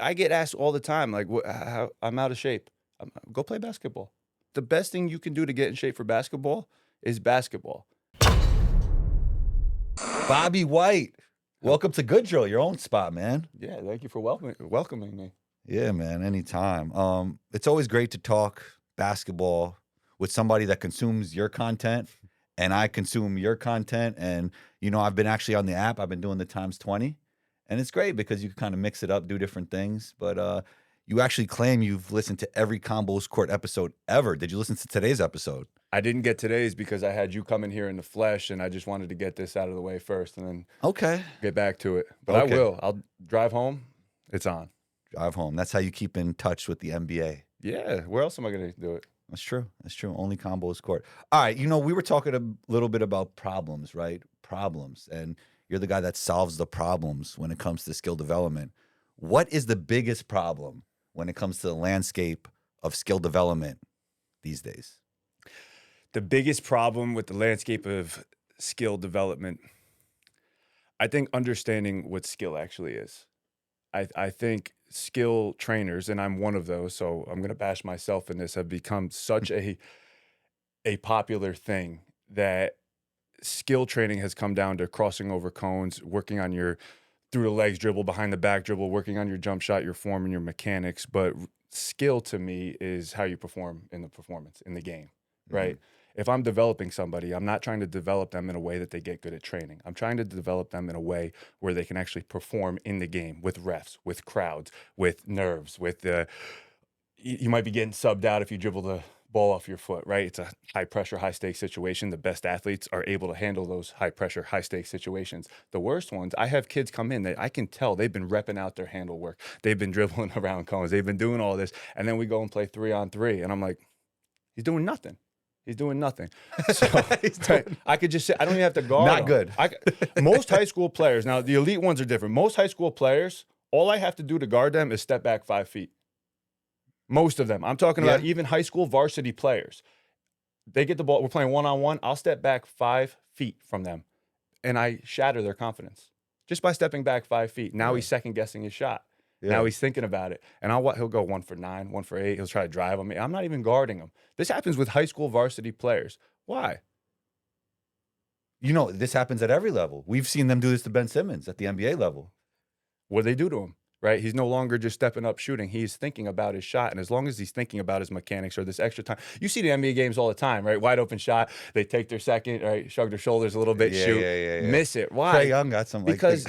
I get asked all the time, like, how I'm out of shape. Go play basketball. The best thing you can do to get in shape for basketball is basketball. Bobby White, welcome to Good Drill, your own spot, man. Yeah, thank you for welcoming me. Yeah, man, anytime. It's always great to talk basketball with somebody that consumes your content, and I consume your content. And I've been actually on the app. I've been doing the times 20, and it's great because you can kind of mix it up, do different things. But you actually claim you've listened to every Combos Court episode ever. Did you listen to today's episode? I didn't get today's because I had you come in here in the flesh, and I just wanted to get this out of the way first, and then Okay. get back to it. But I Okay. will. I'll drive home. It's on. Drive home. That's how you keep in touch with the NBA. Yeah. Where else am I gonna do it? That's true. That's true. Only Combos Court. All right. We were talking a little bit about problems, right? Problems. And you're the guy that solves the problems when it comes to skill development. What is the biggest problem when it comes to the landscape of skill development these days? The biggest problem with the landscape of skill development, I think understanding what skill actually is. I think skill trainers, and I'm one of those, so I'm going to bash myself in this, have become such a popular thing that skill training has come down to crossing over cones, working on your through the legs dribble, behind the back dribble, working on your jump shot, your form, and your mechanics. But skill to me is how you perform in the performance in the game, right? If I'm developing somebody, I'm not trying to develop them in a way that they get good at training. I'm trying to develop them in a way where they can actually perform in the game with refs, with crowds, with nerves, with you might be getting subbed out if you dribble the ball off your foot, right? It's a high pressure, high stakes situation. The best athletes are able to handle those high pressure, high stakes situations. The worst ones, I have kids come in that I can tell they've been repping out their handle work. They've been dribbling around cones. They've been doing all this. And then we go and play 3-on-3. And I'm like, he's doing nothing. He's doing nothing. So right, I could just say, I don't even have to guard Not him. good. Most high school players, now the elite ones are different. Most high school players, all I have to do to guard them is step back 5 feet. Most of them. I'm talking about even high school varsity players. They get the ball. We're playing one-on-one. I'll step back 5 feet from them, and I shatter their confidence just by stepping back 5 feet. Now he's second-guessing his shot. Now he's thinking about it. And he'll go 1 for 9, 1 for 8. He'll try to drive on me. I'm not even guarding him. This happens with high school varsity players. Why? This happens at every level. We've seen them do this to Ben Simmons at the NBA level. What do they do to him? Right? He's no longer just stepping up shooting. He's thinking about his shot. And as long as he's thinking about his mechanics or this extra time, you see the NBA games all the time, right? Wide open shot. They take their second, right? Shrug their shoulders a little bit, shoot, miss it. Why? Trae Young got some Because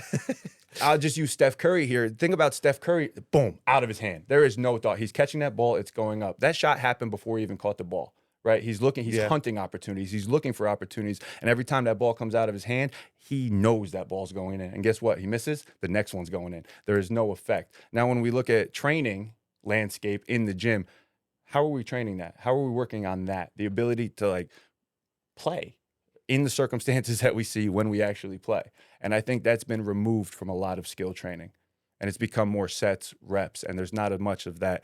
I'll just use Steph Curry here. Think about Steph Curry, boom, out of his hand. There is no thought. He's catching that ball. It's going up. That shot happened before he even caught the ball. Right? He's hunting opportunities. He's looking for opportunities. And every time that ball comes out of his hand, he knows that ball's going in. And guess what? He misses, the next one's going in. There is no effect. Now, when we look at training landscape in the gym, how are we training that? How are we working on that? The ability to play in the circumstances that we see when we actually play. And I think that's been removed from a lot of skill training. And it's become more sets, reps, and there's not as much of that,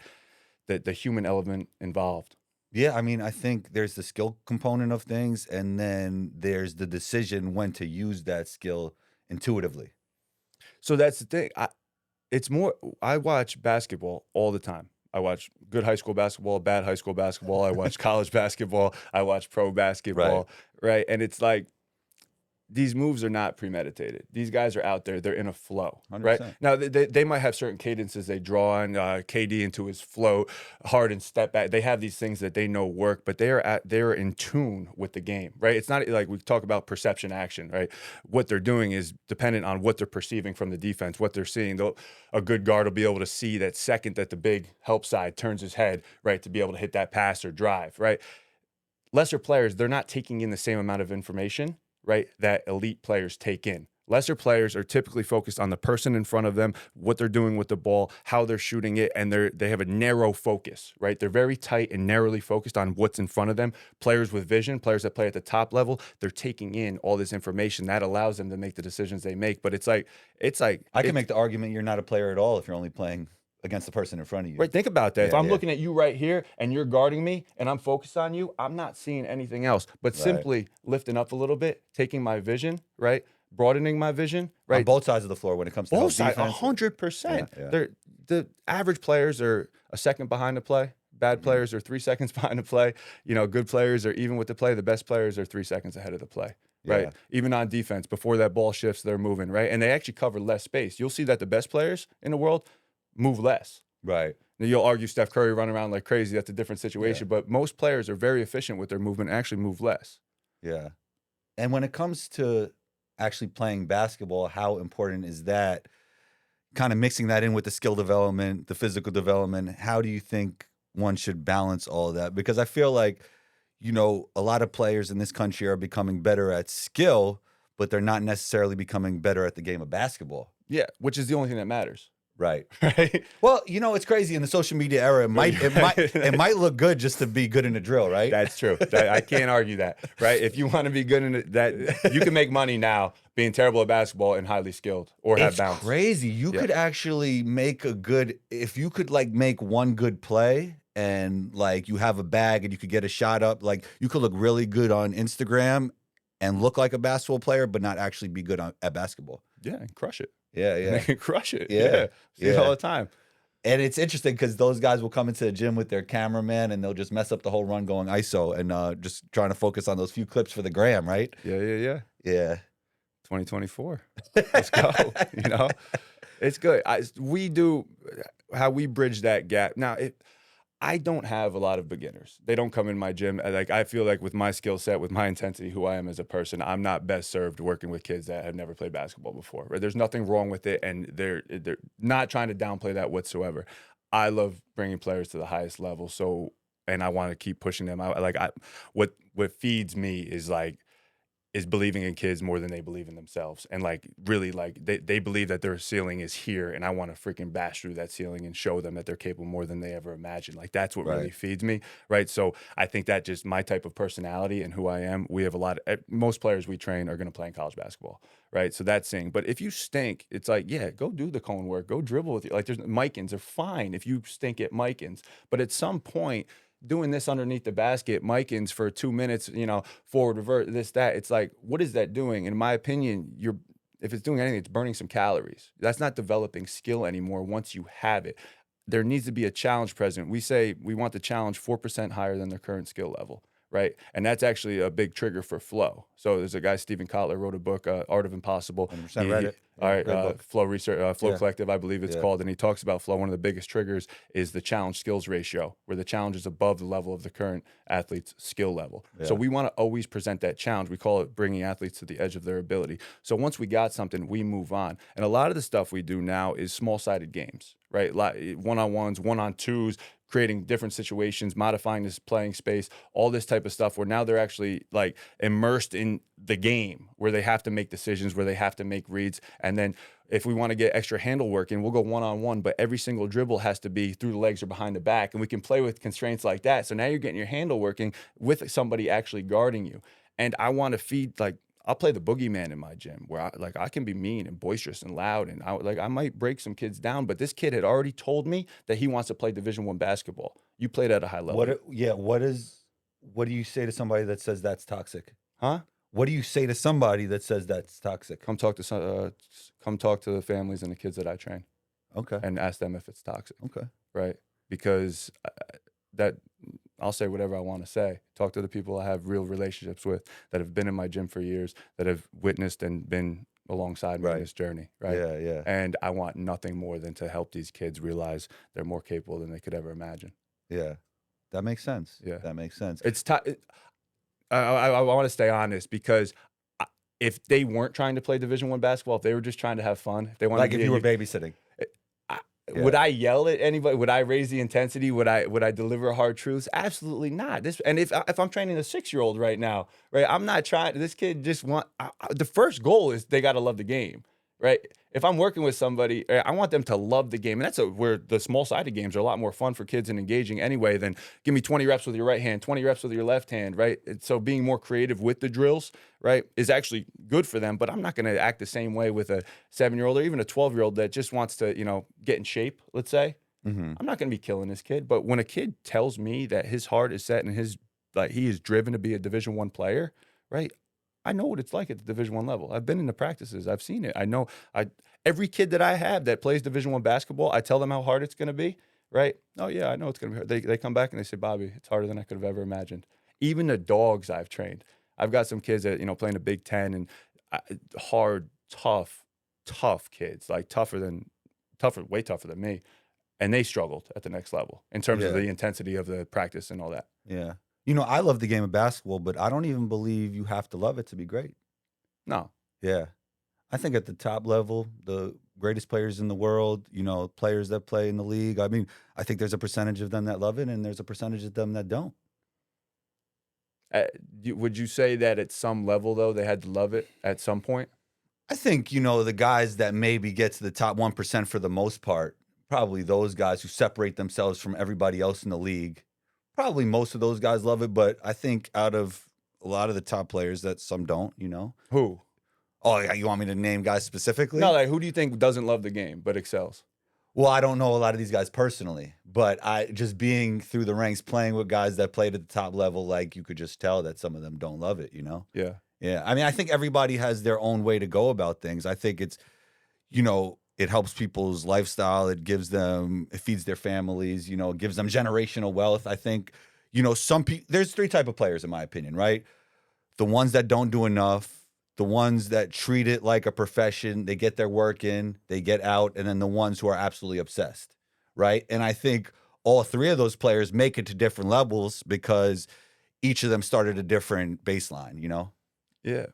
the human element involved. Yeah, I mean, I think there's the skill component of things, and then there's the decision when to use that skill intuitively. So that's the thing. I watch basketball all the time. I watch good high school basketball, bad high school basketball. I watch college basketball. I watch pro basketball, right? And it's like, these moves are not premeditated. These guys are out there. They're in a flow, 100%. right? Now, they might have certain cadences they draw on, KD into his float, Harden step back. They have these things that they know work, but they're in tune with the game, right? It's not like we talk about perception action, right? What they're doing is dependent on what they're perceiving from the defense, what they're seeing. A good guard will be able to see that second that the big help side turns his head, right, to be able to hit that pass or drive, right? Lesser players, they're not taking in the same amount of information, right, that elite players take in. Lesser players are typically focused on the person in front of them, what they're doing with the ball, how they're shooting it, and they have a narrow focus, right? They're very tight and narrowly focused on what's in front of them. Players with vision, players that play at the top level, they're taking in all this information that allows them to make the decisions they make. But it's like I can make the argument you're not a player at all if you're only playing against the person in front of you. Right, think about that. Yeah, if I'm looking at you right here and you're guarding me and I'm focused on you, I'm not seeing anything else. But simply lifting up a little bit, taking my vision, right, broadening my vision, right. On both sides of the floor when it comes to Both sides, defense. 100%. Yeah. the average players are a second behind the play. Bad Mhm. players are 3 seconds behind the play. Good players are even with the play. The best players are 3 seconds ahead of the play, right? Yeah. Even on defense, before that ball shifts, they're moving, right? And they actually cover less space. You'll see that the best players in the world move less. Right. Now, you'll argue Steph Curry running around like crazy. That's a different Yeah. situation. But most players are very efficient with their movement and actually move less. Yeah. And when it comes to actually playing basketball, how important is that? Kind of mixing that in with the skill development, the physical development. How do you think one should balance all of that? Because I feel like, a lot of players in this country are becoming better at skill, but they're not necessarily becoming better at the game of basketball. Yeah, which is the only thing that matters, Right. right? Well, it's crazy in the social media era. It might look good just to be good in a drill, right? That's true. I can't argue that, right? If you want to be good in it, that you can make money now being terrible at basketball and highly skilled or have It's bounce. crazy. You Yeah. could actually make if you could like make one good play and like you have a bag and you could get a shot up, like you could look really good on Instagram and look like a basketball player, but not actually be good at basketball. Yeah, and crush it. Yeah, They yeah, can crush it. yeah, Yeah. See it yeah. all the time. And it's interesting because those guys will come into the gym with their cameraman and they'll just mess up the whole run going ISO and just trying to focus on those few clips for the gram, right? Yeah. Yeah. 2024. Let's go. It's good. We do how we bridge that gap. Now, I don't have a lot of beginners. They don't come in my gym. Like I feel like with my skill set, with my intensity, who I am as a person, I'm not best served working with kids that have never played basketball before. Right? There's nothing wrong with it, and they're not trying to downplay that whatsoever. I love bringing players to the highest level. So, and I want to keep pushing them. What feeds me is believing in kids more than they believe in themselves. And like really like they believe that their ceiling is here, and I want to freaking bash through that ceiling and show them that they're capable more than they ever imagined. Like that's what really Right. feeds me, right? So I think that just my type of personality and who I am, we have most players we train are going to play in college basketball, right? So that's saying, but if you stink, it's like, yeah, go do the cone work, go dribble with you. Like there's Mikins are fine if you stink at Mikins, but at some point doing this underneath the basket, Mikins for 2 minutes, forward, revert, this, that. It's like, what is that doing? In my opinion, if it's doing anything, it's burning some calories. That's not developing skill anymore once you have it. There needs to be a challenge present. We say we want the challenge 4% higher than their current skill level, right? And that's actually a big trigger for flow. So there's a guy, Stephen Kotler, wrote a book, Art of Impossible. 100% read it. All Yeah, right, great book. Flow Research, Flow Yeah. Collective, I believe it's Yeah. called, and he talks about flow. One of the biggest triggers is the challenge skills ratio, where the challenge is above the level of the current athlete's skill level. So Yeah. we want to always present that challenge. We call it bringing athletes to the edge of their ability. So once we got something, we move on. And a lot of the stuff we do now is small-sided games, right? One-on-ones, one-on-twos, creating different situations, modifying this playing space, all this type of stuff where now they're actually like immersed in the game where they have to make decisions, where they have to make reads. And then if we want to get extra handle work in, we'll go one-on-one, but every single dribble has to be through the legs or behind the back. And we can play with constraints like that. So now you're getting your handle working with somebody actually guarding you. And I want to feed, like, I'll play the boogeyman in my gym where I can be mean and boisterous and loud, and I might break some kids down. But this kid had already told me that he wants to play Division I basketball. You played at a high level, What do you say to somebody that says that's toxic? huh? What do you say to somebody that says that's toxic? Come talk to the families and the kids that I train, Okay. and ask them if it's toxic, Okay. right? Because that I'll say whatever I want to say. Talk to the people I have real relationships with that have been in my gym for years, that have witnessed and been alongside me in Right. this journey, right? Yeah, yeah. And I want nothing more than to help these kids realize they're more capable than they could ever imagine. Yeah. That makes sense. Yeah. That makes sense. It's I want to stay honest because if they weren't trying to play Division I basketball, if they were just trying to have fun, if they wanted Like to if be you a were babysitting. Yeah. Would I yell at anybody? Would I raise the intensity? Would I deliver hard truths? Absolutely not. And if I'm training a 6-year-old right now, right, I'm not trying. This kid just the first goal is they got to love the game, right? If I'm working with somebody, I want them to love the game, and that's where the small-sided games are a lot more fun for kids and engaging anyway than give me 20 reps with your right hand, 20 reps with your left hand, right? So being more creative with the drills, right, is actually good for them. But I'm not going to act the same way with a 7-year-old or even a 12-year-old that just wants to, get in shape. Let's say Mm-hmm. I'm not going to be killing this kid. But when a kid tells me that his heart is set and he is driven to be a Division I player, right? I know what it's like at the Division I level. I've been in the practices. I've seen it. I know. I every kid that I have that plays Division I basketball, I tell them how hard it's going to be. Right? Oh yeah, I know it's going to be hard. They come back and they say, Bobby, it's harder than I could have ever imagined. Even the dogs I've trained. I've got some kids that playing the Big Ten and hard, tough kids, like way tougher than me, and they struggled at the next level in terms of Yeah. the intensity of the practice and all that. Yeah. You know, I love the game of basketball, but I don't even believe you have to love it to be great. No, Yeah. I think at the top level, the greatest players in the world, you know, players that play in the league, I mean, I think there's a percentage of them that love it and there's a percentage of them that don't. uh, would you say that at some level though they had to love it at some point? I think, you know, the guys that maybe get to the top 1% for the most part, probably those guys who separate themselves from everybody else in the league. Probably most of those guys love it, but I think out of a lot of the top players that some don't, you know. Who? Oh, yeah, you want me to name guys No, specifically? like who do you think doesn't love the game but excels? Well, I don't know a lot of these guys personally, but I just being through the ranks playing with guys that played at the top level, like you could just tell that some of them don't love it, you know? Yeah, Yeah. I mean, I think everybody has their own way to go about things. I think it's, you know, it helps people's lifestyle. It feeds their families, you know, it gives them generational wealth. I think, you know, some people, there's three type of players in my opinion, right? The ones that don't do enough, the ones that treat it like a profession, they get their work in, they get out, and then the ones who are absolutely obsessed, right? And I think all three of those players make it to different levels because each of them started a different baseline, you know? yeah.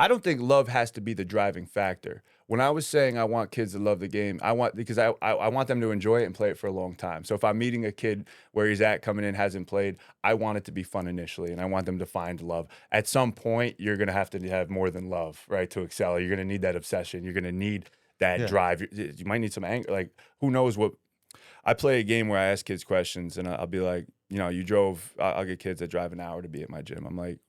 I don't think love has to be the driving factor. When I was saying I want kids to love the game, I want because I want them to enjoy it and play it for a long time. So if I'm meeting a kid where he's at coming in hasn't played, I want it to be fun initially, and I want them to find love. At some point, you're gonna have to have more than love, right, to excel. You're gonna need that obsession. You're gonna need that Yeah. drive. You might need some anger. Like who knows what? I play a game where I ask kids questions, and I'll be like, you drove. I'll get kids that drive an hour to be at my gym. I'm like,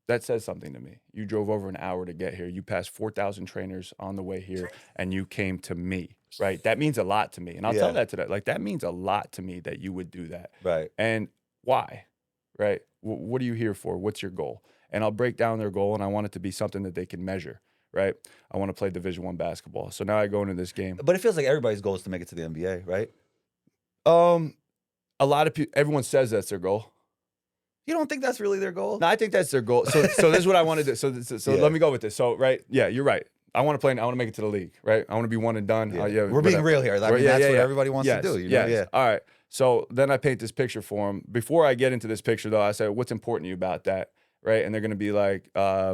that says something to me. You drove over an hour to get here. You passed 4,000 trainers on the way here, and you came to me, right? That means a lot to me. And I'll tell Yeah. that to that. Like, that means a lot to me that you would do that. Right. And why, right? What are you here for? What's your goal? And I'll break down their goal, and I want it to be something that they can measure, right? I want to play Division I basketball. So now I go into this game. But it feels like everybody's goal is to make it to the NBA, right? Um, a lot of people, everyone says that's their goal. You don't think that's really their goal? No, I think that's their goal. So this is what I want to do. So Yeah. let me go with this. So right, yeah, you're right. I want to play. I want to make it to the league. Right. I want to be one and done. Yeah. Yeah, We're being whatever. real here. I mean, that's what everybody wants to do. You know? Yes. Yeah. All right. So then I paint this picture for them. Before I get into this picture, though, I say, "What's important to you about that?" Right, and they're going to be like, "I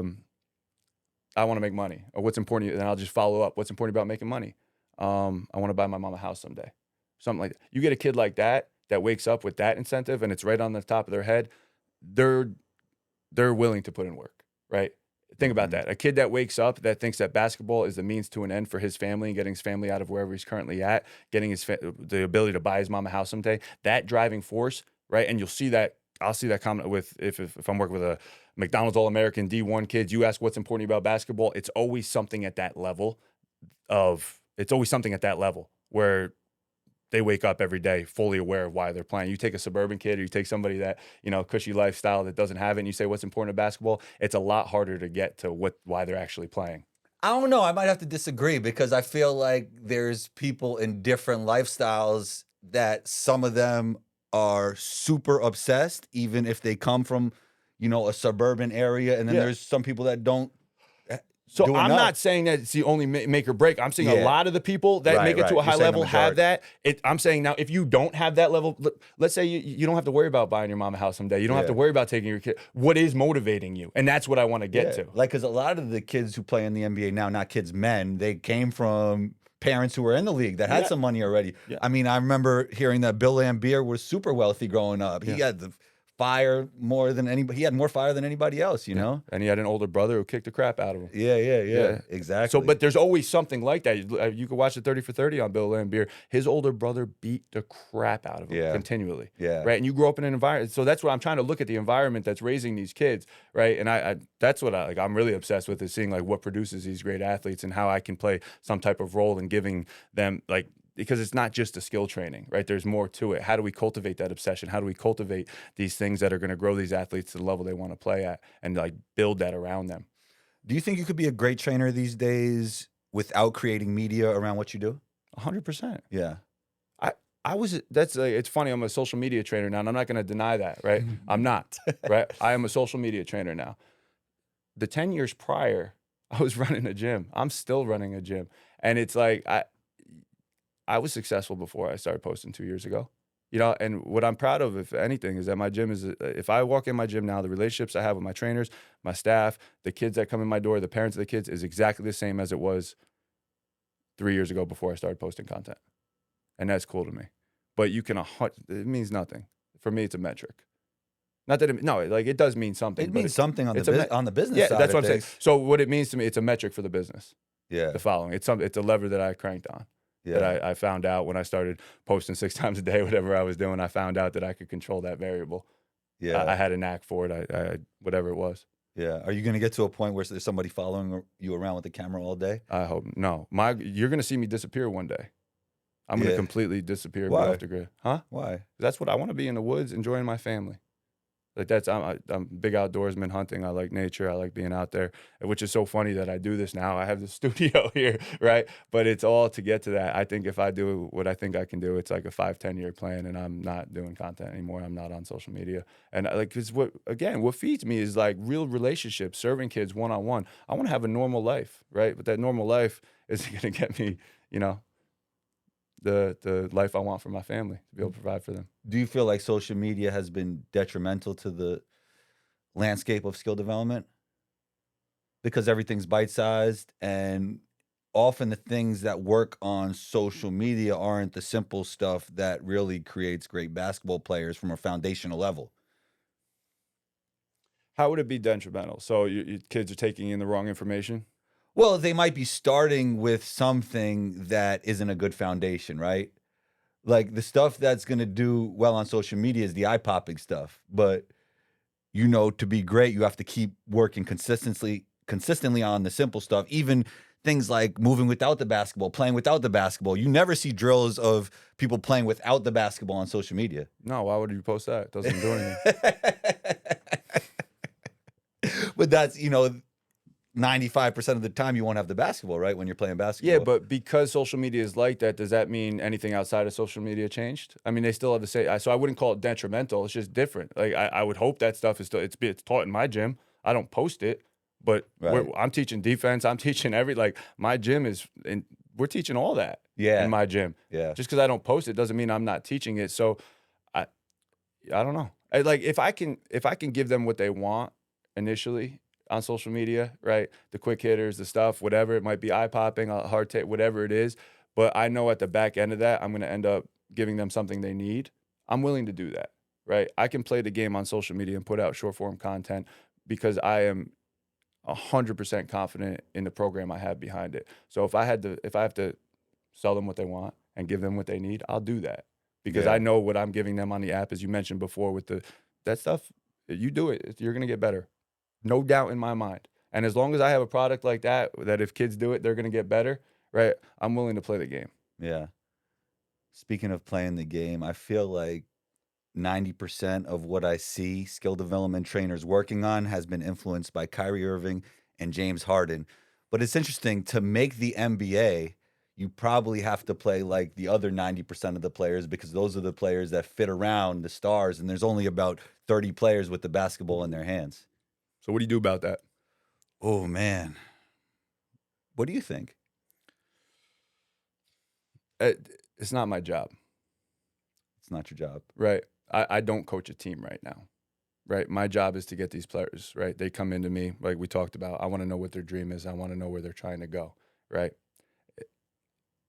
want to make money." Or what's important to you? And I'll just follow up. What's important about making money? I want to buy my mom a house someday. Something like that. You get a kid like that wakes up with that incentive, and it's right on the top of their head. They're willing to put in work, right? Think about that. A kid that wakes up that thinks that basketball is the means to an end for his family and getting his family out of wherever he's currently at, getting the ability to buy his mom a house someday, that driving force, right? And you'll see that. I'll see that comment with if I'm working with a McDonald's All-American D1 kids, you ask what's important about basketball, it's always something at that level where they wake up every day fully aware of why they're playing. You take a suburban kid or you take somebody that, cushy lifestyle that doesn't have it and you say what's important to basketball, it's a lot harder to get to why they're actually playing. I don't know. I might have to disagree because I feel like there's people in different lifestyles that some of them are super obsessed, even if they come from, a suburban area. And then Yeah. there's some people that don't. So do I'm enough. not saying that it's the only make or break. I'm saying a Yeah. lot of the people that make it to a You're high saying the level have majority. that. I'm saying now, if you don't have that level, let's say you don't have to worry about buying your mom a house someday. You don't have to Yeah. worry about taking your kid. What is motivating you? And that's what I want to get to. Like, because a lot of the kids who play in the NBA now, not kids, men, they came from parents who were in the league that had Yeah. some money already. Yeah. I mean, I remember hearing that Bill Laimbeer was super wealthy growing up. He Yeah. had the fire more than anybody. He had more fire than anybody else, you know? And he had an older brother who kicked the crap out of him. Yeah. Exactly. So, but there's always something like that. You could watch the 30 for 30 on Bill Laimbeer. His older brother beat the crap out of him Yeah. continually. Yeah. Right. And you grow up in an environment. So that's what I'm trying to look at, the environment that's raising these kids. Right. And I that's what I'm really obsessed with, is seeing like what produces these great athletes and how I can play some type of role in giving them, like, because it's not just a skill training, right? There's more to it. How do we cultivate that obsession? How do we cultivate these things that are going to grow these athletes to the level they want to play at, and like build that around them? Do you think you could be a great trainer these days without creating media around what you do? 100%. Yeah. I I was that's it's funny. I'm a social media trainer now, and I'm not going to deny that, right? I'm not, right? I am a social media trainer now. The 10 years prior, I was running a gym. I'm still running a gym, and it's like I was successful before I started posting 2 years ago. And what I'm proud of, if anything, is that my gym is, if I walk in my gym now, the relationships I have with my trainers, my staff, the kids that come in my door, the parents of the kids is exactly the same as it was 3 years ago before I started posting content. And that's cool to me. But it means nothing. For me, it's a metric. Not that no, like it does mean something, It but means something on it's on the business yeah, side that's of what I'm saying. things. So what it means to me, it's a metric for the business. Yeah. The following, it's a lever that I cranked on. Yeah. That I found out when I started posting 6 times a day, whatever I was doing, I found out that I could control that variable. Yeah. I had a knack for it. I whatever it was. Yeah. Are you going to get to a point where there's somebody following you around with the camera all day? I hope no. You're gonna see me disappear one day. I'm gonna Yeah. completely disappear and be Why? off the grid. Huh? Why? That's what I want to be, in the woods, enjoying my family. Like I'm a big outdoorsman, hunting. I like nature. I like being out there, which is so funny that I do this now. I have the studio here, right? But it's all to get to that. I think if I do what I think I can do, it's like a 5-10 year plan, and I'm not doing content anymore. I'm not on social media. And because what feeds me is like real relationships, serving kids one-on-one. I want to have a normal life, right? But that normal life isn't going to get me, you know, the life I want for my family, to be able to provide for them. Do you feel like social media has been detrimental to the landscape of skill development? Because everything's bite-sized, and often the things that work on social media aren't the simple stuff that really creates great basketball players from a foundational level. How would it be detrimental? So your kids are taking in the wrong information? Well, they might be starting with something that isn't a good foundation, right? Like the stuff that's going to do well on social media is the eye-popping stuff, but to be great, you have to keep working consistently on the simple stuff. Even things like moving without the basketball, playing without the basketball. You never see drills of people playing without the basketball on social media. No, why would you post that? It doesn't do anything. But that's, 95% of the time you won't have the basketball, right? When you're playing basketball. Yeah, but because social media is like that, does that mean anything outside of social media changed? I mean, they still have the same. So I wouldn't call it detrimental. It's just different. Like I would hope that stuff is still it's taught in my gym. I don't post it, but Right. I'm teaching defense. I'm teaching my gym is, and we're teaching all that Yeah. in my gym. Yeah. Just because I don't post it doesn't mean I'm not teaching it. So I don't know. Like if I can give them what they want initially on social media, right? The quick hitters, the stuff, whatever it might be, eye popping, hard take, whatever it is. But I know at the back end of that, I'm going to end up giving them something they need. I'm willing to do that, right? I can play the game on social media and put out short form content because I am 100% confident in the program I have behind it. So if I have to sell them what they want and give them what they need, I'll do that because Yeah. I know what I'm giving them on the app, as you mentioned before, with that stuff. You do it, you're going to get better. No doubt in my mind. And as long as I have a product like that if kids do it, they're going to get better, right? I'm willing to play the game. Yeah. Speaking of playing the game, I feel like 90% of what I see skill development trainers working on has been influenced by Kyrie Irving and James Harden. But it's interesting, to make the NBA, you probably have to play like the other 90% of the players, because those are the players that fit around the stars, and there's only about 30 players with the basketball in their hands. So what do you do about that? Oh, man. What do you think? It's not my job, It's not your job. right? I don't coach a team right now, right? My job is to get these players, right? They come into me, like we talked about. I want to know what their dream is. I want to know where they're trying to go, right?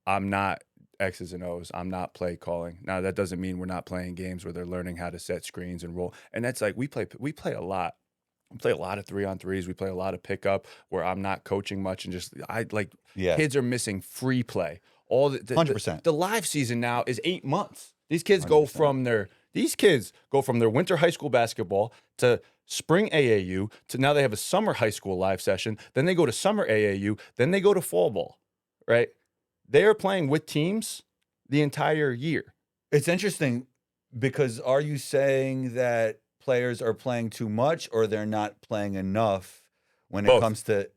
I'm not X's and O's. I'm not play calling. Now, that doesn't mean we're not playing games where they're learning how to set screens and roll. And that's like, we play a lot. We play a lot of 3-on-3s. We play a lot of pickup where I'm not coaching much, and Yeah. kids are missing free play. All the 100%. the live season now is 8 months. These kids go 100%. from their winter high school basketball to spring AAU to now they have a summer high school live session. Then they go to summer AAU. Then they go to fall ball, right? They are playing with teams the entire year. It's interesting because are you saying that players are playing too much or they're not playing enough when it Both. comes to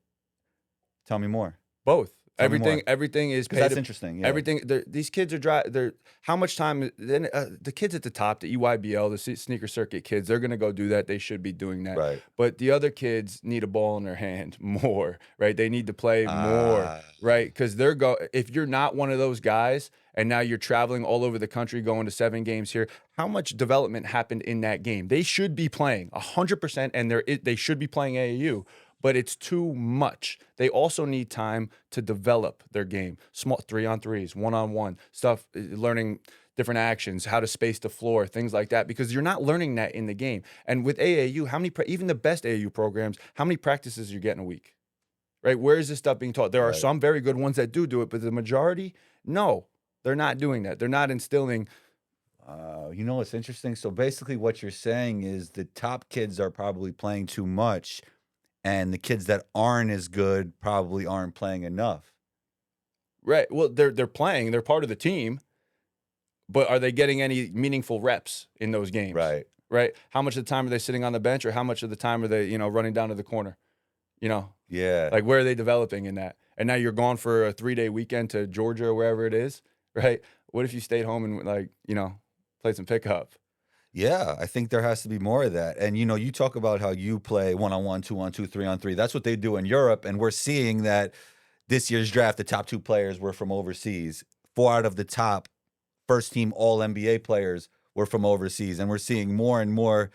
tell me more. Both. Tell me more. Everything is Because paid that's to interesting. Yeah. everything. These kids are dry. They're how much time? Then the kids at the top, the EYBL, the sneaker circuit kids, they're gonna go do that. They should be doing that. Right. But the other kids need a ball in their hand more, right? They need to play more, Ah, right? Because if you're not one of those guys, and now you're traveling all over the country, going to 7 games here. How much development happened in that game? They should be playing 100%, and they should be playing AAU. But it's too much. They also need time to develop their game. Small 3-on-3s, 1-on-1 stuff, learning different actions, how to space the floor, things like that, because you're not learning that in the game. And with AAU, even the best AAU programs, how many practices you get in a week? Right? Where is this stuff being taught? There are right. some very good ones that do it, but the majority, no, they're not doing that. They're not instilling. You know what's interesting? So basically, what you're saying is the top kids are probably playing too much, and the kids that aren't as good probably aren't playing enough. Right. Well, they're playing. They're part of the team, but are they getting any meaningful reps in those games? Right. Right. How much of the time are they sitting on the bench, or how much of the time are they, running down to the corner? You know, Yeah. like where are they developing in that? And now you're gone for a 3-day weekend to Georgia or wherever it is, right? What if you stayed home and played some pickup? Yeah, I think there has to be more of that. And you talk about how you play 1-on-1, 2-on-2, 3-on-3. That's what they do in Europe, and we're seeing that this year's draft, the top 2 players were from overseas. 4 out of the top first team all NBA players were from overseas, and we're seeing more and more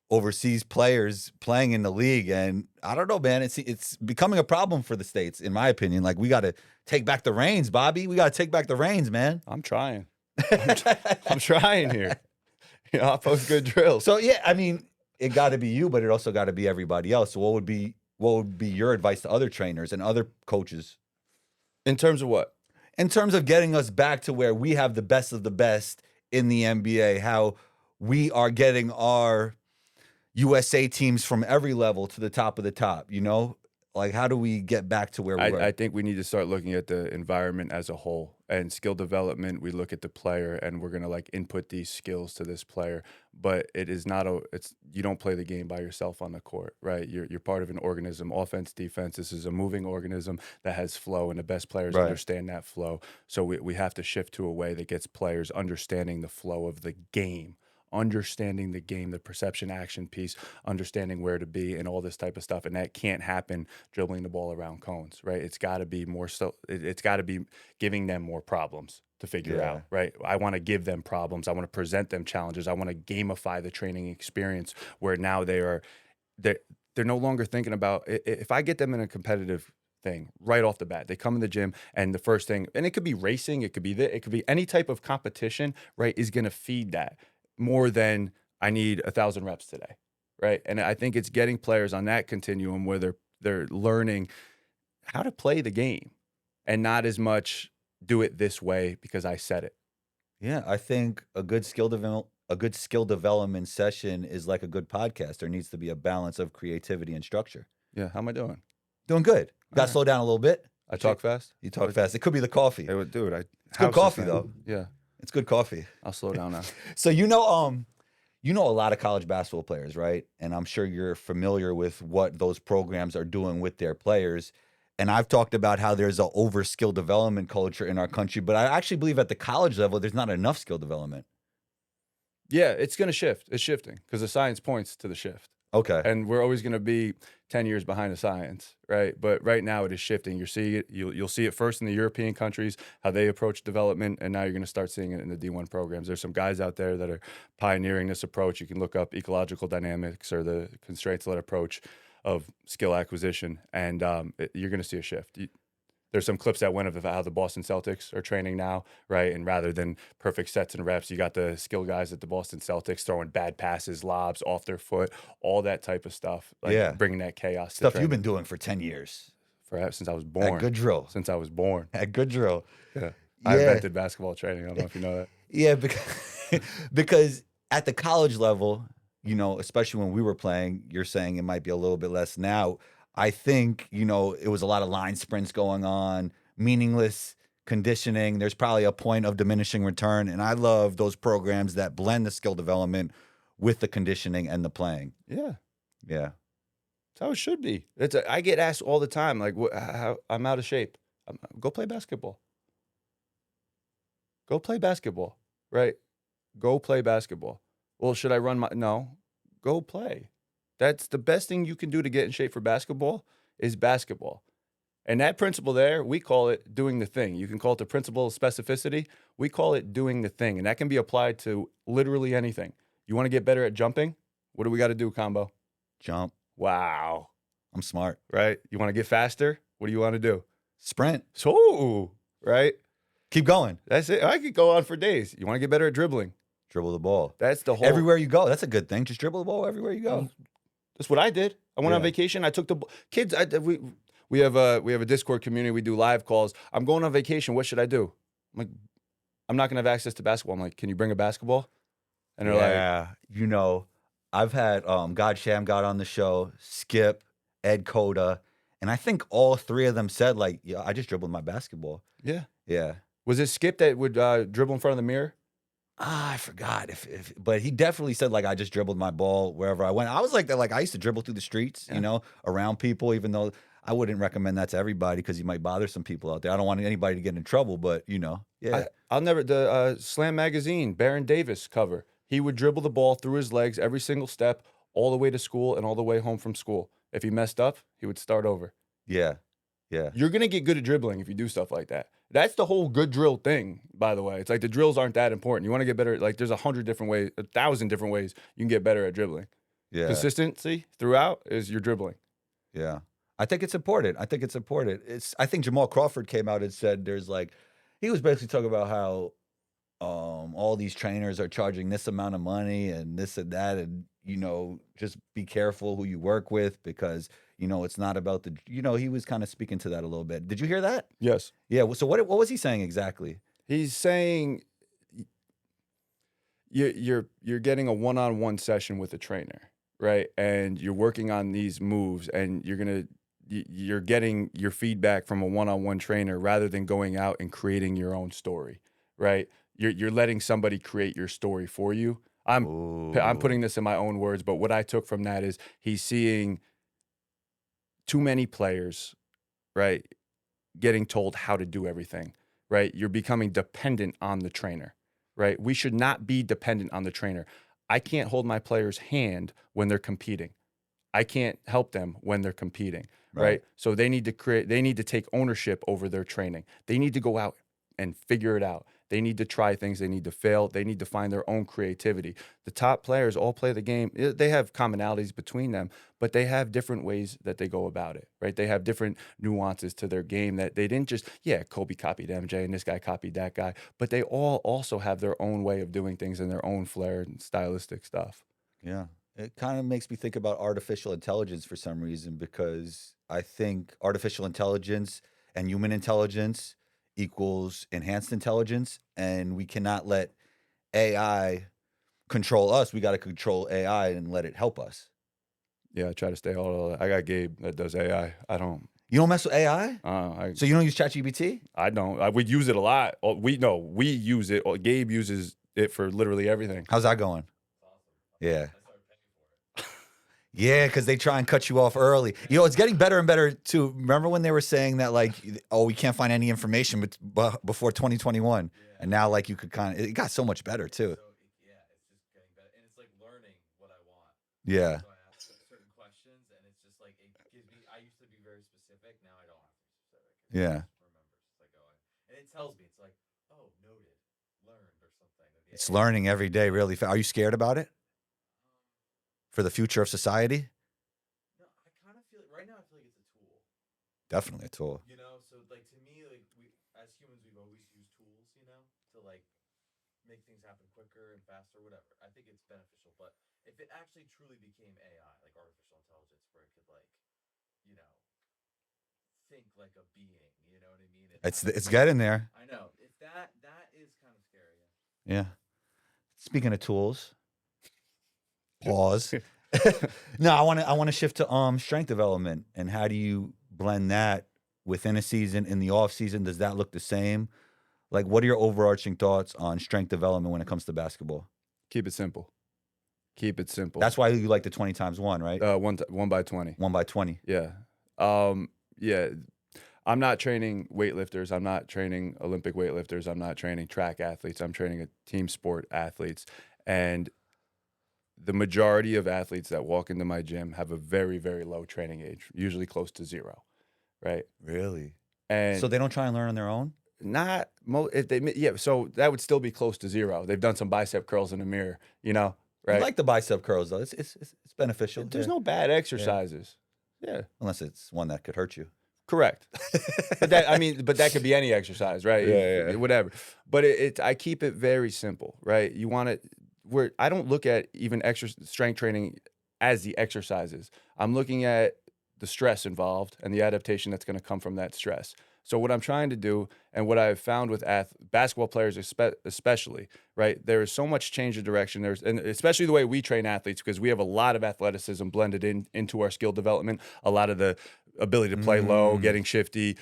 overseas players playing in the league. And I don't know, man, it's becoming a problem for the States, in my opinion. Like, we got to take back the reins, Bobby. We got to take back the reins, man. I'm trying. I'm trying here. I'll post good drills. So yeah, I mean, it got to be you, but it also got to be everybody else. So what would be your advice to other trainers and other coaches In terms of what? in terms of getting us back to where we have the best of the best in the NBA? How we are getting our USA teams from every level to the top of the top. Like, how do we get back to where we were? I think we need to start looking at the environment as a whole and skill development. We look at the player and we're going to input these skills to this player, but it is not you don't play the game by yourself on the court, right? You're part of an organism, offense, defense. This is a moving organism that has flow, and the best players Right. understand that flow. So we have to shift to a way that gets players understanding the flow of the game. Understanding the game, the perception action piece, understanding where to be, and all this type of stuff. And that can't happen dribbling the ball around cones, right? It's got to be more so. It's got to be giving them more problems to figure Yeah. out, right? I want to give them problems. I want to present them challenges. I want to gamify the training experience where now they're no longer thinking about if I get them in a competitive thing right off the bat. They come in the gym, and the first thing, and it could be racing, it could be it could be any type of competition, right? Is going to feed that more than I need 1,000 reps today, right? And I think it's getting players on that continuum where they're learning how to play the game, and not as much do it this way because I said it. Yeah, I think a good skill development session is like a good podcast. There needs to be a balance of creativity and structure. Yeah, how am I doing? Doing good. Got to All right. slow down a little bit. I talk fast. You talk fast. It could be the coffee. Hey, dude, It's good coffee, though. Yeah, It's good coffee. I'll slow down now. So you know a lot of college basketball players, right? And I'm sure you're familiar with what those programs are doing with their players. And I've talked about how there's an over skill development culture in our country, but I actually believe at the college level there's not enough skill development. Yeah, it's going to shift. It's shifting because the science points to the shift. Okay. And we're always going to be 10 years behind the science, right? But right now it is shifting. You'll see it first in the European countries, how they approach development, and now you're going to start seeing it in the D1 programs. There's some guys out there that are pioneering this approach. You can look up ecological dynamics or the constraints-led approach of skill acquisition, and you're going to see a shift. There's some clips that went of how the Boston Celtics are training now, right? And rather than perfect sets and reps, you got the skill guys at the Boston Celtics throwing bad passes, lobs off their foot, all that type of stuff. Yeah. Bringing that chaos Stuff to you've training. been doing for 10 years. Since I was born. At good drill. Since I was born. At good drill. Yeah. I Yeah. invented basketball training. I don't know if you know that. Yeah, because at the college level, especially when we were playing, you're saying it might be a little bit less now. I think, it was a lot of line sprints going on, meaningless conditioning. There's probably a point of diminishing return. And I love those programs that blend the skill development with the conditioning and the playing. Yeah. Yeah. That's how it should be. I get asked all the time, like, how I'm out of shape. Go play basketball. Go play basketball, right? Go play basketball. Well, should I run my? No, go play. That's the best thing you can do to get in shape for basketball is basketball. And that principle there, we call it doing the thing. You can call it the principle of specificity. We call it doing the thing. And that can be applied to literally anything. You want to get better at jumping? What do we got to do, Combo? Jump. Wow. I'm smart. Right? You want to get faster? What do you want to do? Sprint. So, right? Keep going. That's it. I could go on for days. You want to get better at dribbling? Dribble the ball. That's the whole. Everywhere you go. That's a good thing. Just dribble the ball everywhere you go. That's what I did. I went on Yeah. vacation. I took the kids. We have a Discord community. We do live calls. I'm going on vacation. What should I do? I'm like, I'm not gonna have access to basketball. I'm like, can you bring a basketball? And they're like, Yeah. You know, I've had God Sham got on the show, Skip, Ed Coda, and I think all three of them said, like, yeah, I just dribbled my basketball. yeah. Yeah. Was it Skip that would dribble in front of the mirror? I forgot but he definitely said, like, I just dribbled my ball wherever I went. I was like that, like, I used to dribble through the streets, Yeah. you know, around people, even though I wouldn't recommend that to everybody because you might bother some people out there. I don't want anybody to get in trouble, but you know, yeah. I'll never the Slam magazine Baron Davis cover. He would dribble the ball through his legs every single step, all the way to school and all the way home from school. If he messed up, he would start over. Yeah. Yeah. You're gonna get good at dribbling if you do stuff like that. That's the whole good drill thing, by the way. It's like the drills aren't that important. You want to get better. Like there's 100 different ways, 1,000 different ways you can get better at dribbling. Yeah. Consistency throughout is your dribbling. Yeah. I think it's important. I think it's important. I think Jamal Crawford came out and said there's like he was basically talking about how all these trainers are charging this amount of money and this and that, and you know, just be careful who you work with because you know it's not about the he was kind of speaking to that a little bit. Did you hear that? Yes. Yeah. So what was he saying exactly? He's saying you're getting a one-on-one session with a trainer, right? And you're working on these moves, and you're getting your feedback from a one-on-one trainer rather than going out and creating your own story, right? You're letting somebody create your story for you. I'm putting this in my own words, but what I took from that is he's seeing too many players, right, getting told how to do everything, right? You're becoming dependent on the trainer, right? We should not be dependent on the trainer. I can't hold my player's hand when they're competing. I can't help them when they're competing, right? So they need to take ownership over their training. They need to go out and figure it out. They need to try things. They need to fail. They need to find their own creativity. The top players all play the game. They have commonalities between them, but they have different ways that they go about it, right? They have different nuances to their game that they didn't just, Kobe copied MJ and this guy copied that guy, but they all also have their own way of doing things and their own flair and stylistic stuff. Yeah. It kind of makes me think about artificial intelligence for some reason because I think artificial intelligence and human intelligence equals enhanced intelligence, and we cannot let AI control us. We got to control AI and let it help us. Yeah, I try to stay all. I got Gabe that does AI. I don't. You don't mess with AI? So you don't use ChatGPT? I don't. I would use it a lot. We use it. Gabe uses it for literally everything. How's that going? Yeah. Yeah, because they try and cut you off early. You know, it's getting better and better too. Remember when they were saying that, like, oh, we can't find any information before 2021, and now, like, you could it got so much better too. So it's just getting better, and it's like learning what I want. Yeah. So I ask certain questions, and it's just like it gives me. I used to be very specific. Now I don't have to be specific. Yeah. It just remembers as I go in, and it tells me. It's like, oh, noted, learned, or something. It's learning every day, really. Are you scared about it? For the future of society? No, I kind of feel it right now. I feel like it's a tool. Definitely a tool. You know, so like to me, like we as humans, we've always used tools, you know, to like make things happen quicker and faster, whatever. I think it's beneficial, but if it actually truly became AI, like artificial intelligence, where it could like, you know, think like a being, you know what I mean? It's getting there. I know. If that is kind of scary. Yeah. Speaking of tools. Pause. No, I want to shift to strength development and how do you blend that within a season, in the off season? Does that look the same? Like, what are your overarching thoughts on strength development when it comes to basketball? Keep it simple. Keep it simple. That's why you like the 20 times one, right? 1 by 20. 1 by 20. Yeah. Yeah. I'm not training weightlifters. I'm not training Olympic weightlifters. I'm not training track athletes. I'm training a team sport athletes. And the majority of athletes that walk into my gym have a very, very low training age, usually close to 0, right? Really? And So they don't try and learn on their own? not if they yeah, so that would still be close to 0. They've done some bicep curls in the mirror, I right? like the bicep curls, though. It's beneficial. There's yeah. no bad exercises. Yeah. Unless it's one that could hurt you. Correct. But that could be any exercise, right? Yeah. Whatever. But I keep it very simple, right? You want it where I don't look at even extra strength training as the exercises. I'm looking at the stress involved and the adaptation that's going to come from that stress. So what I'm trying to do, and what I've found with basketball players especially, right? There is so much change of direction. And especially the way we train athletes, because we have a lot of athleticism blended into our skill development. A lot of the ability to play low, getting shifty,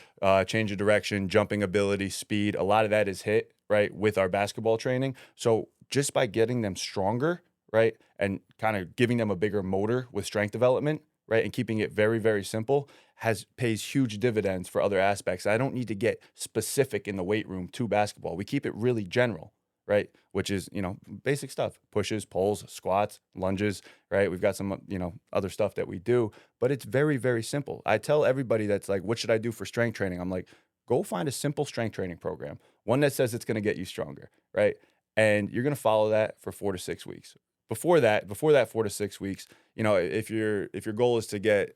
change of direction, jumping ability, speed. A lot of that is hit, right, with our basketball training. So just by getting them stronger, right, and kind of giving them a bigger motor with strength development, right, and keeping it very, very simple pays huge dividends for other aspects. I don't need to get specific in the weight room to basketball. We keep it really general, right, which is, basic stuff, pushes, pulls, squats, lunges, right? We've got some, other stuff that we do, but it's very, very simple. I tell everybody that's like, what should I do for strength training? I'm like, go find a simple strength training program, one that says it's going to get you stronger, right? And you're going to follow that for 4 to 6 weeks. Before that 4 to 6 weeks, if your goal is to get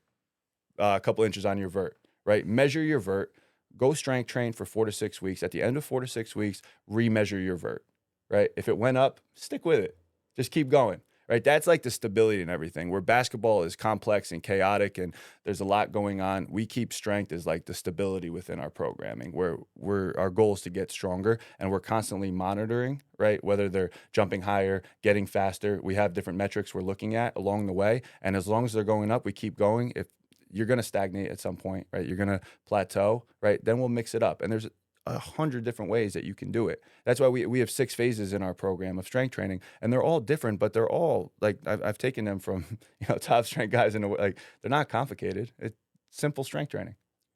a couple inches on your vert, right? Measure your vert, go strength train for 4 to 6 weeks. At the end of 4 to 6 weeks, remeasure your vert, right? If it went up, stick with it. Just keep going, right? That's like the stability and everything. Where basketball is complex and chaotic and there's a lot going on, we keep strength as like the stability within our programming, where our goal is to get stronger, and we're constantly monitoring, right? Whether they're jumping higher, getting faster. We have different metrics we're looking at along the way, and as long as they're going up, we keep going. If you're going to stagnate at some point, right? You're going to plateau, right? Then we'll mix it up. And there's 100 different ways that you can do it. That's why we have 6 phases in our program of strength training, and they're all different, but they're all like, I've taken them from, top strength guys, and like, they're not complicated. It's simple strength training.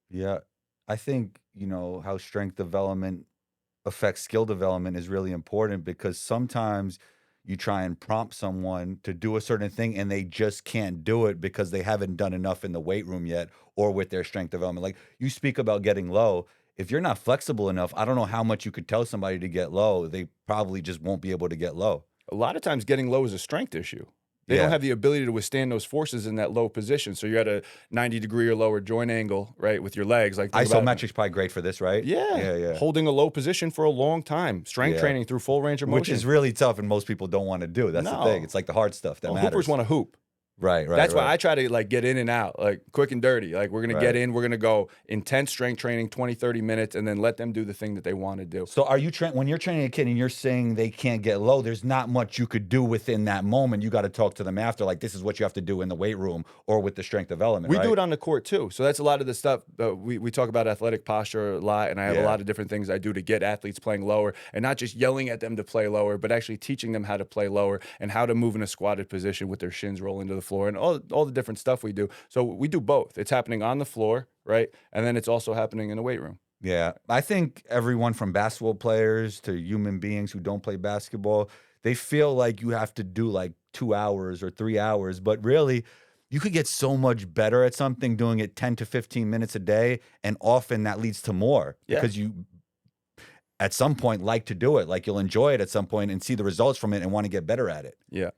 Yeah. I think, how strength development affects skill development is really important, because sometimes you try and prompt someone to do a certain thing and they just can't do it because they haven't done enough in the weight room yet or with their strength development. Like, you speak about getting low. If you're not flexible enough, I don't know how much you could tell somebody to get low. They probably just won't be able to get low. A lot of times getting low is a strength issue. They don't have the ability to withstand those forces in that low position. So you're at a 90-degree or lower joint angle, right, with your legs. Like, isometric's probably great for this, right? Yeah. Holding a low position for a long time. Strength training through full range of motion. Which is really tough, and most people don't want to do. That's the thing. It's like the hard stuff that matters. Hoopers want to hoop. Right. That's why I try to like get in and out, like quick and dirty. Like, we're going to get in, we're going to go intense strength training, 20, 30 minutes, and then let them do the thing that they want to do. So are you when you're training a kid and you're saying they can't get low, there's not much you could do within that moment. You got to talk to them after, like, this is what you have to do in the weight room or with the strength development. We do it on the court too. So that's a lot of the stuff. We talk about athletic posture a lot, and I have a lot of different things I do to get athletes playing lower, and not just yelling at them to play lower, but actually teaching them how to play lower and how to move in a squatted position with their shins rolling to the floor, and all the different stuff we do. So we do both. It's happening on the floor, right? And then it's also happening in the weight room. Yeah. I think everyone from basketball players to human beings who don't play basketball, they feel like you have to do like 2 hours or 3 hours, but really you could get so much better at something doing it 10 to 15 minutes a day, and often that leads to more because you at some point like to do it. Like, you'll enjoy it at some point and see the results from it and want to get better at it. Yeah.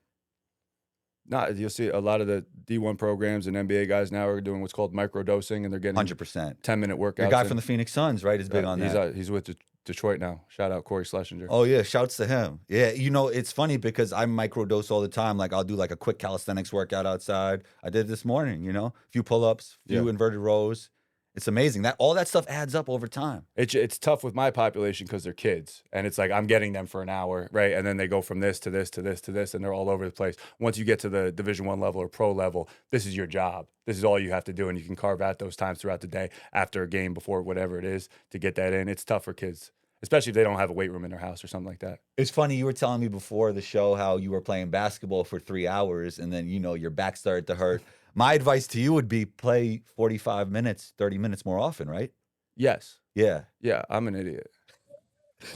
No, you'll see a lot of the D1 programs and NBA guys now are doing what's called microdosing, and they're getting 100%. 10-minute workouts. The guy from the Phoenix Suns, right, is big on that. He's with Detroit now. Shout out Corey Schlesinger. Oh, yeah. Shouts to him. Yeah. It's funny because I microdose all the time. Like, I'll do like a quick calisthenics workout outside. I did this morning, a few pull-ups, few inverted rows. It's amazing that all that stuff adds up over time. It's tough with my population because they're kids, and it's like I'm getting them for an hour, right? And then they go from this to this to this to this, and they're all over the place. Once you get to the Division I level or pro level, this is your job. This is all you have to do, and you can carve out those times throughout the day, after a game, before whatever it is, to get that in. It's tough for kids, especially if they don't have a weight room in their house or something like that. It's funny, you were telling me before the show how you were playing basketball for 3 hours and then, your back started to hurt. My advice to you would be play 45 minutes, 30 minutes more often, right? Yes, Yeah. yeah, I'm an idiot.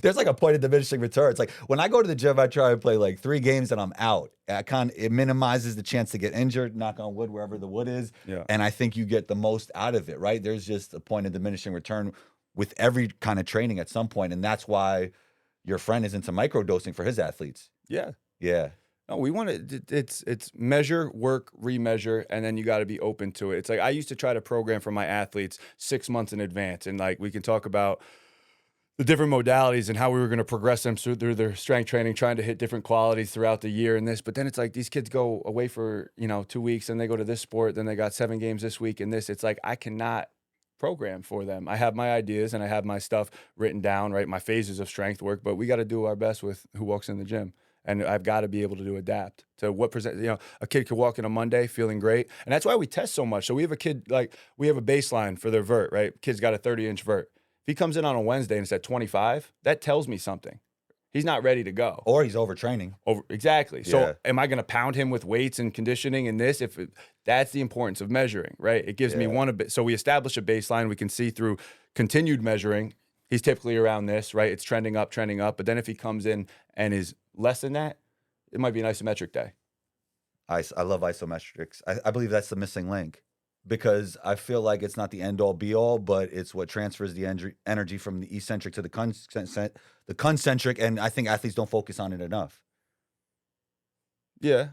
There's like a point of diminishing return. It's like when I go to the gym, I try to play like 3 games and I'm out. It minimizes the chance to get injured, knock on wood, wherever the wood is. Yeah. And I think you get the most out of it, right? There's just a point of diminishing return with every kind of training at some point. And that's why your friend is into microdosing for his athletes. Yeah. Yeah. No, we want to. It's measure, work, remeasure, and then you got to be open to it. It's like I used to try to program for my athletes 6 months in advance, and like we can talk about the different modalities and how we were going to progress them through their strength training, trying to hit different qualities throughout the year and this. But then it's like these kids go away for 2 weeks, and they go to this sport, then they got 7 games this week and this. It's like I cannot program for them. I have my ideas and I have my stuff written down, right? My phases of strength work, but we got to do our best with who walks in the gym. And I've got to be able to adapt to what percent, a kid could walk in on Monday feeling great. And that's why we test so much. So we have a kid, we have a baseline for their vert, right? Kid's got a 30-inch vert. If he comes in on a Wednesday and it's at 25, that tells me something. He's not ready to go. Or he's overtraining. Exactly. So Yeah. am I going to pound him with weights and conditioning and this? That's the importance of measuring, right? It gives me one a bit. So we establish a baseline. We can see through continued measuring. He's typically around this, right? It's trending up. But then if he comes in and is less than that, it might be an isometric day. I love isometrics. I believe that's the missing link because I feel like it's not the end all be all, but it's what transfers the energy from the eccentric to the concentric. And I think athletes don't focus on it enough. Yeah.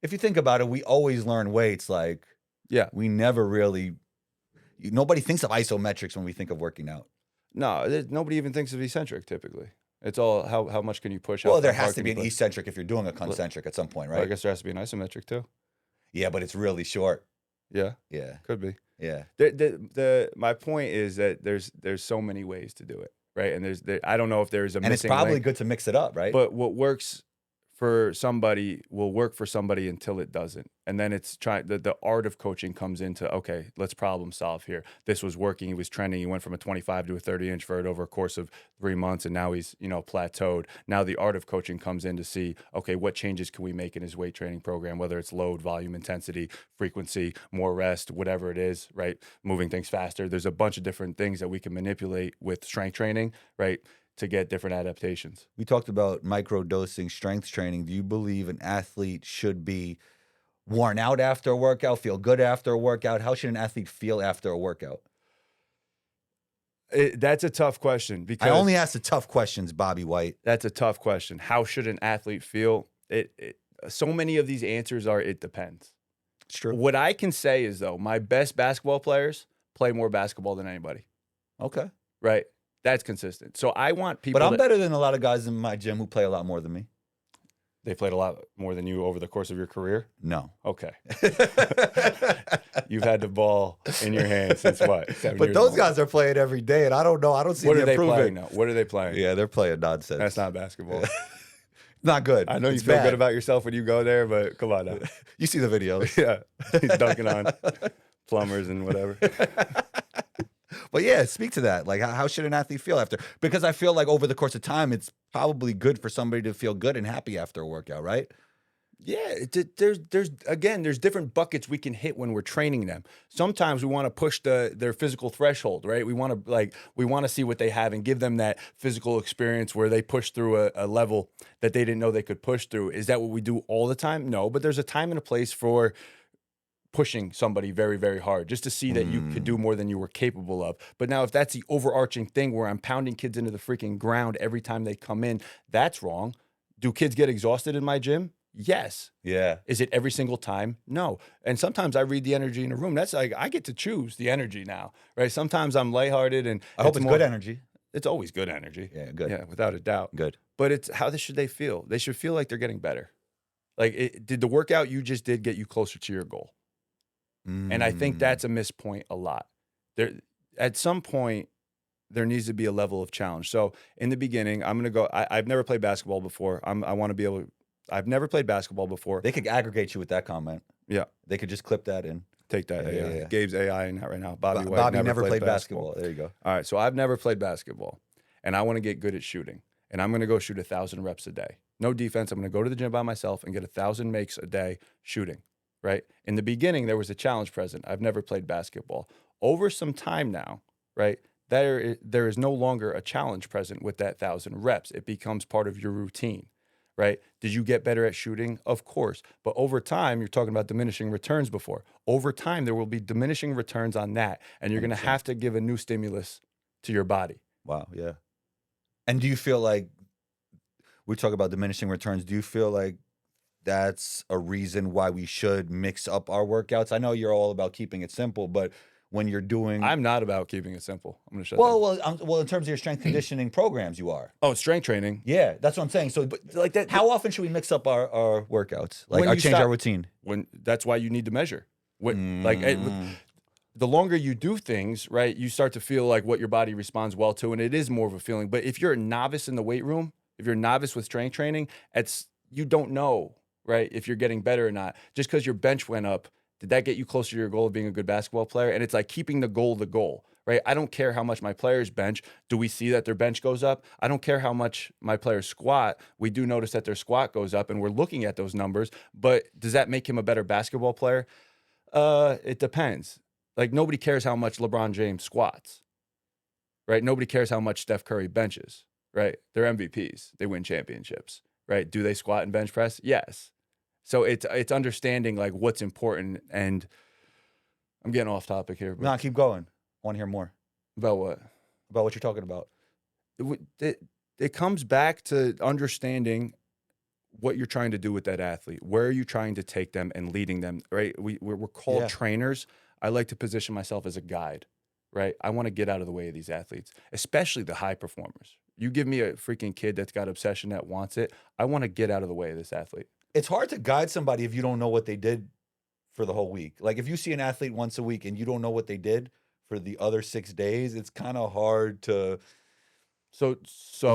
If you think about it, we always learn weights. We never really, nobody thinks of isometrics when we think of working out. No, nobody even thinks of eccentric typically. It's all how much can you push? Well, there has to be an eccentric if you're doing a concentric at some point, right? Well, I guess there has to be an isometric too. Yeah, but it's really short. Yeah. Yeah. Could be. Yeah. My point is that there's so many ways to do it, right? And I don't know if there's a and missing it's probably link, good to mix it up, right? but what works for somebody will work for somebody until it doesn't. And then it's the art of coaching comes into, okay, let's problem solve here. This was working. He was trending. He went from a 25 to a 30-inch vert over a course of 3 months. And now he's, plateaued. Now the art of coaching comes in to see, okay, what changes can we make in his weight training program, whether it's load, volume, intensity, frequency, more rest, whatever it is, right? Moving things faster. There's a bunch of different things that we can manipulate with strength training, right? To get different adaptations. We talked about microdosing strength training. Do you believe an athlete should be worn out after a workout, feel good after a workout? How should an athlete feel after a workout? That's a tough question because I only ask the tough questions, Bobby White. That's a tough question. How should an athlete feel? So many of these answers are, it depends. It's true. What I can say is, though, my best basketball players play more basketball than anybody. Okay. Right? That's consistent. So I want people. But I'm better than a lot of guys in my gym who play a lot more than me. They played a lot more than you over the course of your career? No. Okay. You've had the ball in your hand since what? 7 But years those old? guys are playing every day, and I don't know. I don't see What the are they improvement. playing now? What are they playing? Yeah, they're playing nonsense. That's not basketball. Not good. I know It's you feel bad. good about yourself when you go there, but come on now. You see the videos. Yeah. He's dunking on plumbers and whatever. But yeah, speak to that. Like, how should an athlete feel after? Because I feel like over the course of time, it's probably good for somebody to feel good and happy after a workout, right? Yeah, there's different buckets we can hit when we're training them. Sometimes we want to push their physical threshold, right? We want to see what they have and give them that physical experience where they push through a level that they didn't know they could push through. Is that what we do all the time? No, but there's a time and a place for pushing somebody very, very hard just to see that you could do more than you were capable of. But now if that's the overarching thing where I'm pounding kids into the freaking ground every time they come in, that's wrong. Do kids get exhausted in my gym? Yes. Yeah. Is it every single time? No. And sometimes I read the energy in a room. That's like, I get to choose the energy now, right? Sometimes I'm lighthearted and I hope it's good energy. It's always good energy. Yeah, good. Yeah, without a doubt. Good. But it's how should they feel? They should feel like they're getting better. Like, did the workout you just did get you closer to your goal? And I think that's a missed point a lot. there at some point there needs to be a level of challenge. So in the beginning, I'm gonna go. I've never played basketball before. I want to be able. I've never played basketball before. They could aggregate you with that comment. Yeah, They could just clip that in. take that. Yeah, AI. yeah, yeah. Gabe's AI in that right now. Bobby White Bobby never, played basketball. There you go. All right, so I've never played basketball, and I want to get good at shooting, and I'm gonna go shoot 1,000 reps a day. No defense. I'm gonna go to the gym by myself and get 1,000 makes a day shooting. Right. In the beginning, there was a challenge present. I've never played basketball. Over some time now, right? There is no longer a challenge present with that 1,000 reps. It becomes part of your routine, right? Did you get better at shooting? Of course. But over time, you're talking about diminishing returns before. Over time, there will be diminishing returns on that. And you're going to 100%. have to give a new stimulus to your body. Wow. Yeah. And do you feel like we talk about diminishing returns? Do you feel like that's a reason why we should mix up our workouts? I know you're all about keeping it simple, but when you're doing, I'm not about keeping it simple. I'm going to shut well, in terms of your strength conditioning programs, you are. Oh, strength training. Yeah, that's what I'm saying. So, But like that, how often should we mix up our workouts? Like, When or you change stop- our routine? that's why you need to measure. The longer you do things, right, you start to feel like what your body responds well to, and it is more of a feeling. But if you're a novice in the weight room, if you're a novice with strength training, you don't know, right, if you're getting better or not. Just because your bench went up, did that get you closer to your goal of being a good basketball player? And it's like keeping the goal, right? I don't care how much my players bench. Do we see that their bench goes up? I don't care how much my players squat. We do notice that their squat goes up, and we're looking at those numbers. But does that make him a better basketball player? It depends. Like, nobody cares how much LeBron James squats, right? Nobody cares how much Steph Curry benches, right? They're MVPs. They win championships, right? Do they squat and bench press? Yes. So it's understanding like what's important. And I'm getting off topic here, but Nah, keep going. I want to hear more about what? about what you're talking about. It comes back to understanding what you're trying to do with that athlete. Where are you trying to take them and leading them, right? We're called Yeah. trainers. I like to position myself as a guide, right? I want to get out of the way of these athletes, especially the high performers. You give me a freaking kid that's got obsession that wants it. I want to get out of the way of this athlete. It's hard to guide somebody if you don't know what they did for the whole week. Like, if you see an athlete once a week and you don't know what they did for the other 6 days, it's kind of hard to So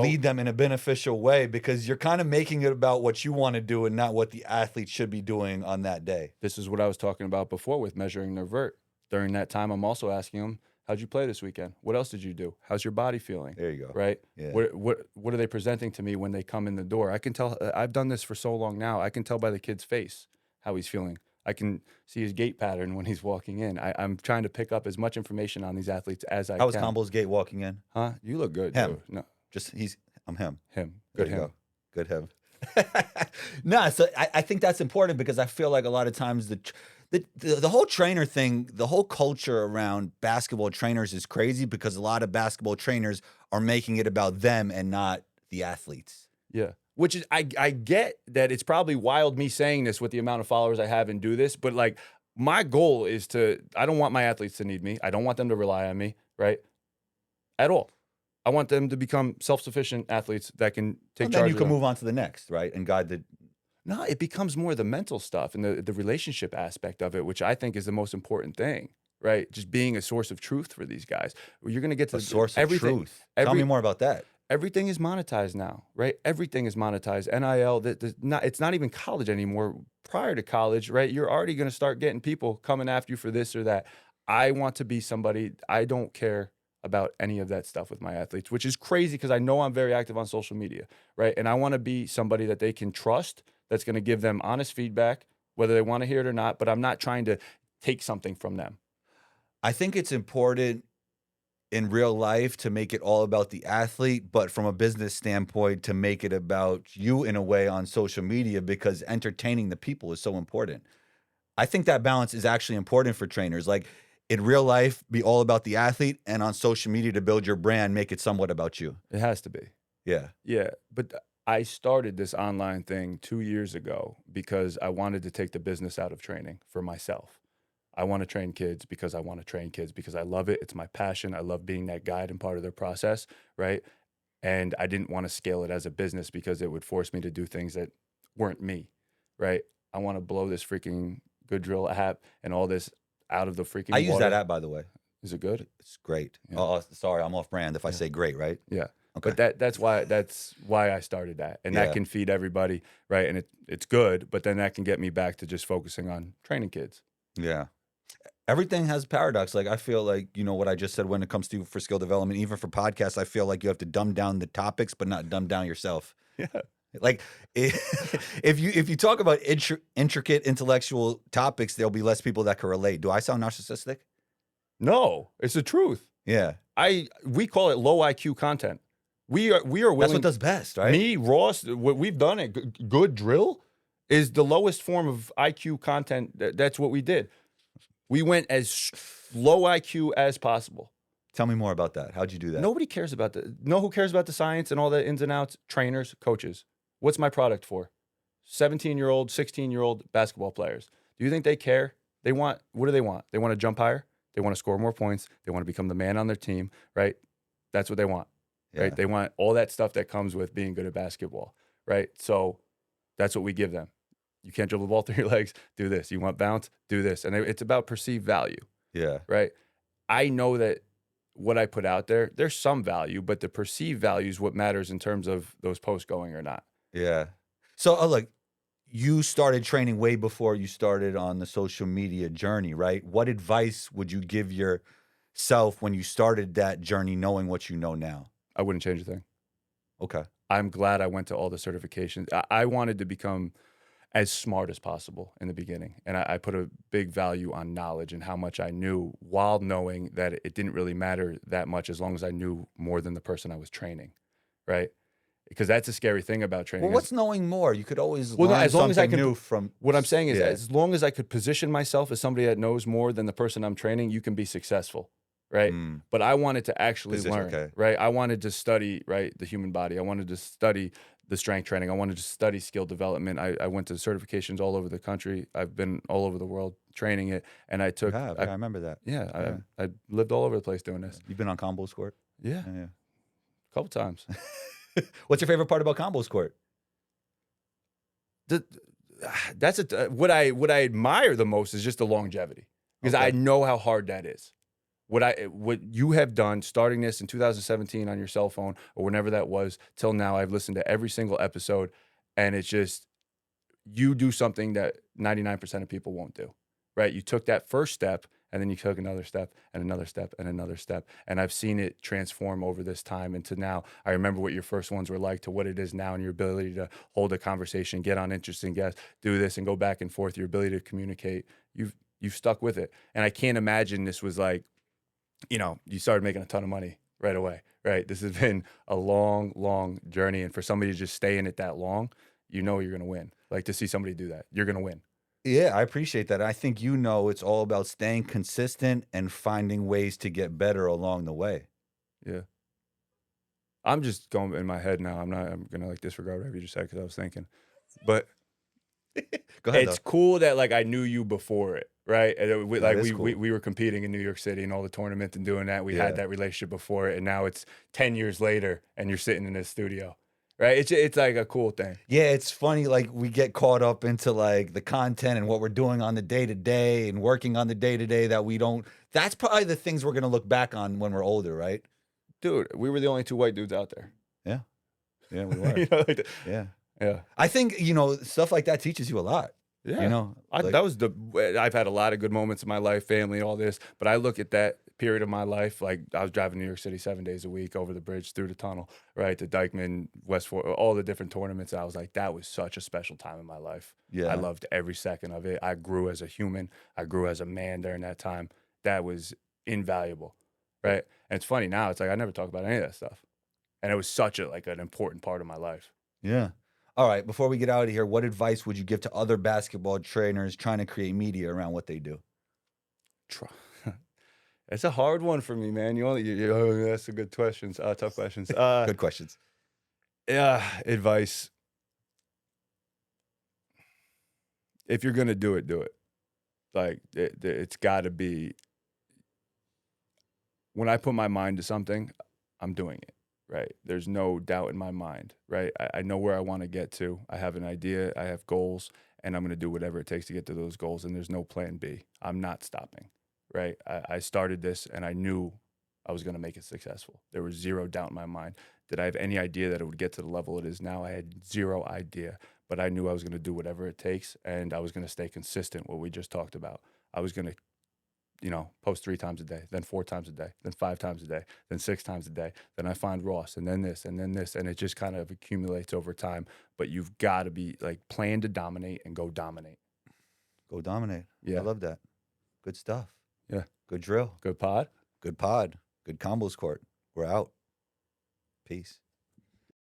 lead them in a beneficial way, because you're kind of making it about what you want to do and not what the athlete should be doing on that day. this is what I was talking about before with measuring their vert. During that time, I'm also asking them, how'd you play this weekend? What else did you do? How's your body feeling? There you go. Right? Yeah. What are they presenting to me when they come in the door? I can tell. I've done this for so long now. I can tell by the kid's face how he's feeling. I can see his gait pattern when he's walking in. I'm trying to pick up as much information on these athletes as I How was can. Combo's gate walking in? Huh? You look good. Him. Dude. No, Just I'm him. him. There Good you him. go. Good him. No, so I think that's important, because I feel like a lot of times the whole trainer thing, the whole culture around basketball trainers is crazy, because a lot of basketball trainers are making it about them and not the athletes. Yeah. Which is, I get that it's probably wild me saying this with the amount of followers I have and do this, but like my goal is I don't want my athletes to need me. I don't want them to rely on me, right? At all. I want them to become self-sufficient athletes that can take And charge then you of can them. move on to the next, right? And guide the. No, it becomes more the mental stuff and the relationship aspect of it, which I think is the most important thing, right? Just being a source of truth for these guys. You're going to get to A source of everything. truth. Tell me more about that. Everything is monetized now, right? Everything is monetized. NIL, it's not even college anymore. Prior to college, right? You're already going to start getting people coming after you for this or that. I want to be somebody, I don't care about any of that stuff with my athletes, which is crazy because I know I'm very active on social media, right? And I want to be somebody that they can trust, that's going to give them honest feedback, whether they want to hear it or not, but I'm not trying to take something from them. I think it's important in real life to make it all about the athlete, but from a business standpoint, to make it about you in a way on social media, because entertaining the people is so important. I think that balance is actually important for trainers. Like, in real life, be all about the athlete, and on social media, to build your brand, make it somewhat about you. It has to be. Yeah. Yeah, but I started this online thing 2 years ago because I wanted to take the business out of training for myself. I want to train kids because I want to train kids because I love it. It's my passion. I love being that guide and part of their process, right? And I didn't want to scale it as a business because it would force me to do things that weren't me, right? I want to blow this freaking Good Drill app and all this out of the freaking I use water. that app, by the way. Is it good? It's great. Yeah. Oh, sorry, I'm off brand if I Yeah. say great, right? Yeah. Okay. But that's why I started that. And that Yeah. can feed everybody, right? And it's good, but then that can get me back to just focusing on training kids. Yeah. Everything has paradox. Like I feel like, what I just said when it comes to for skill development, even for podcasts, I feel like you have to dumb down the topics, but not dumb down yourself. Yeah. Like if you talk about intricate intellectual topics, there'll be less people that can relate. Do I sound narcissistic? No, it's the truth. Yeah. We call it low IQ content. We are willing. That's what does best, right? Me, Ross, what we've done at Good Drill is the lowest form of IQ content. That's what we did. We went as low IQ as possible. Tell me more about that. How'd you do that? Nobody cares about know who cares about the science and all the ins and outs? Trainers, coaches. What's my product for? 17-year-old, 16-year-old basketball players. Do you think they care? What do they want? They want to jump higher. They want to score more points. They want to become the man on their team, right? That's what they want, Yeah. right? They want all that stuff that comes with being good at basketball, right? So that's what we give them. You can't dribble the ball through your legs, do this. You want bounce, do this. And it's about perceived value, Yeah. right? I know that what I put out there, there's some value, but the perceived value is what matters in terms of those posts going or not. Yeah. So, look, you started training way before you started on the social media journey, right? What advice would you give yourself when you started that journey, knowing what you know now? I wouldn't change a thing. Okay. I'm glad I went to all the certifications. I wanted to become as smart as possible in the beginning. And I put a big value on knowledge and how much I knew, while knowing that it didn't really matter that much as long as I knew more than the person I was training, right? Because that's a scary thing about training. Well, what's knowing more? You could always Well, no, learn as long as I something could- new from. What I'm saying is, Yeah. as long as I could position myself as somebody that knows more than the person I'm training, you can be successful, right? Mm. But I wanted to actually Position, learn, okay. right? I wanted to study, right, the human body. I wanted to study the strength training. I wanted to study skill development. I went to certifications all over the country. I've been all over the world training it, and I You took. have. I, Yeah, I remember that. yeah, Yeah. I lived all over the place doing this. You've been on Combos Court? Yeah, Yeah. a couple times. What's your favorite part about Combos Court? That's what I admire the most is just the longevity, because Okay. I know how hard that is. What you have done, starting this in 2017 on your cell phone or whenever that was, till now, I've listened to every single episode, and it's just, you do something that 99% of people won't do, right? You took that first step, and then you took another step and another step and another step, and I've seen it transform over this time into now. I remember what your first ones were like to what it is now, and your ability to hold a conversation, get on interesting guests, do this and go back and forth, your ability to communicate. You've stuck with it, and I can't imagine this was like, you started making a ton of money right away, right? This has been a long, long journey. And for somebody to just stay in it that long, you're going to win. Like, to see somebody do that, you're going to win. Yeah, I appreciate that. I think it's all about staying consistent and finding ways to get better along the way. Yeah. I'm just going in my head now. I'm going to like disregard whatever you just said because I was thinking. But Go ahead. it's cool that like I knew you before it, right? And That is cool. we were competing in New York City and all the tournaments and doing that. We Yeah. had that relationship before it, and now it's 10 years later, and you're sitting in this studio, right? It's like a cool thing. Yeah, it's funny. Like we get caught up into like the content and what we're doing on the day to day and working on the day to day that we don't. That's probably the things we're gonna look back on when we're older, right? Dude, we were the only two white dudes out there. Yeah, yeah, we were. Like Yeah, yeah, I think stuff like that teaches you a lot. yeah. Like- That was I've had a lot of good moments in my life, family, all this, but I look at that period of my life, like I was driving New York City 7 days a week over the bridge, through the tunnel, right, to Dykeman, West Fort, all the different tournaments. I was like, that was such a special time in my life. Yeah. I loved every second of it. I grew as a human. I grew as a man during that time. That was invaluable, right? And it's funny now. It's like I never talk about any of that stuff, and it was such an important part of my life. Yeah. All right. Before we get out of here, what advice would you give to other basketball trainers trying to create media around what they do? It's a hard one for me, man. That's a good questions. Tough questions. Good questions. Yeah, advice. If you're gonna do it, do it. Like it's got to be. When I put my mind to something, I'm doing it. Right. There's no doubt in my mind. Right. I know where I want to get to. I have an idea. I have goals, and I'm gonna do whatever it takes to get to those goals. And there's no plan B. I'm not stopping. right? I started this and I knew I was going to make it successful. There was zero doubt in my mind. Did I have any idea that it would get to the level it is now? I had zero idea, but I knew I was going to do whatever it takes, and I was going to stay consistent, what we just talked about. I was going to, post 3 times a day, then 4 times a day, then 5 times a day, then 6 times a day. Then I find Ross, and then this, and then this, and it just kind of accumulates over time. But you've got to be like, plan to dominate and go dominate. Go dominate. I Yeah. love that. Good stuff. Yeah. Good drill. Good pod. Good pod. Good combos court. We're out. Peace.